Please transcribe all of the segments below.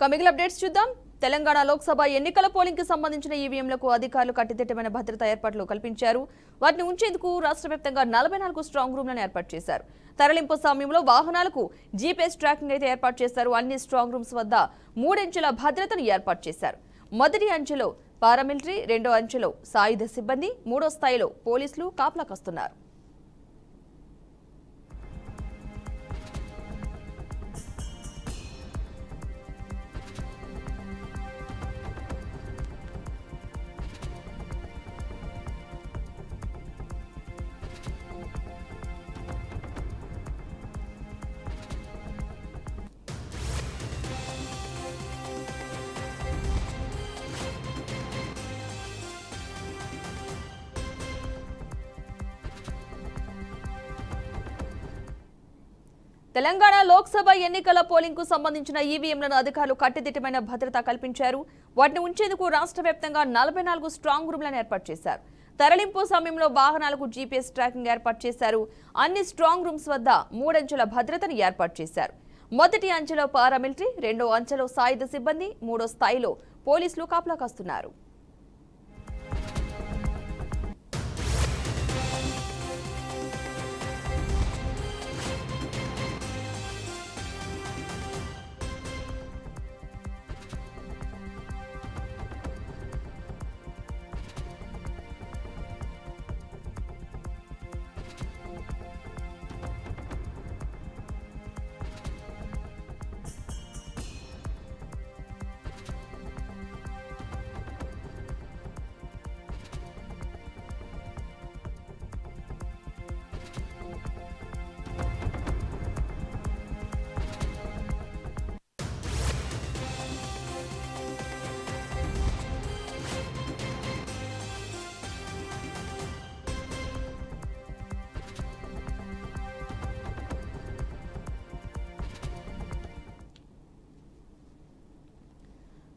మిగిలిన అప్డేట్స్ చూద్దాం. తెలంగాణ లోక్సభ ఎన్నికల పోలింగ్ కి సంబంధించిన ఈవీఎంలకు అధికారులు కట్టుదిట్టమైన భద్రతా ఏర్పాట్లు కల్పించారు. వాటిని ఉంచేందుకు రాష్ట్ర వ్యాప్తంగా 44 స్ట్రాంగ్ రూమ్లను ఏర్పాటు చేశారు. తరలింపు సమయంలో వాహనాలకు జీపీఎస్ ట్రాకింగ్ అయితే ఏర్పాటు చేశారు. అన్ని స్ట్రాంగ్ రూమ్స్ వద్ద 3 అంచెల భద్రతను ఏర్పాటు చేశారు. మొదటి అంచెలో పారామిలిటరీ, రెండో అంచెలో సాయుధ సిబ్బంది, మూడో స్థాయిలో పోలీసులు కాపలా కాస్తున్నారు. తెలంగాణ లోక్సభ ఎన్నికల పోలింగ్ కు సంబంధించిన ఈవీఎంలను అధికారులు కట్టుదిట్టమైన భద్రత కల్పించారు. వాటిని ఉంచేందుకు రాష్ట్ర వ్యాప్తంగా 44 స్ట్రాంగ్ రూమ్లను ఏర్పాటు చేశారు. తరలింపు సమయంలో వాహనాలకు జీపీఎస్ ట్రాకింగ్ ఏర్పాటు చేశారు. అన్ని స్ట్రాంగ్ రూమ్స్ వద్ద 3 అంచెల భద్రతను ఏర్పాటు చేశారు. మొదటి అంచెలో పారామిలిటరీ, రెండో అంచెలో సాయుధ సిబ్బంది, మూడో స్థాయిలో పోలీసులు కాపలా కాస్తున్నారు.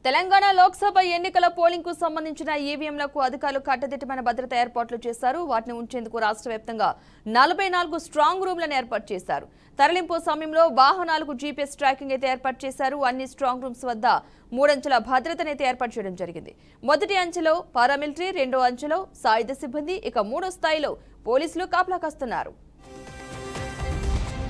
తెలంగాణ లోక్సభ ఎన్నికల పోలింగ్ కు సంబంధించిన ఈవీఎంలకు అధికారులు కట్టుదిట్టమైన భద్రతా ఏర్పాట్లు చేశారు. వాటిని ఉంచేందుకు రాష్ట్ర వ్యాప్తంగా 44 స్ట్రాంగ్ రూమ్లను ఏర్పాటు చేశారు. తరలింపు సమయంలో వాహనాలకు జీపీఎస్ ట్రాకింగ్ అయితే ఏర్పాటు చేశారు. అన్ని స్ట్రాంగ్ రూమ్స్ వద్ద 3 అంచెల భద్రతనైతే ఏర్పాటు చేయడం జరిగింది. మొదటి అంచెలో పారామిలిటరీ, రెండో అంచెలో సాయుధ సిబ్బంది, ఇక మూడో స్థాయిలో పోలీసులు కాపలా కాస్తున్నారు.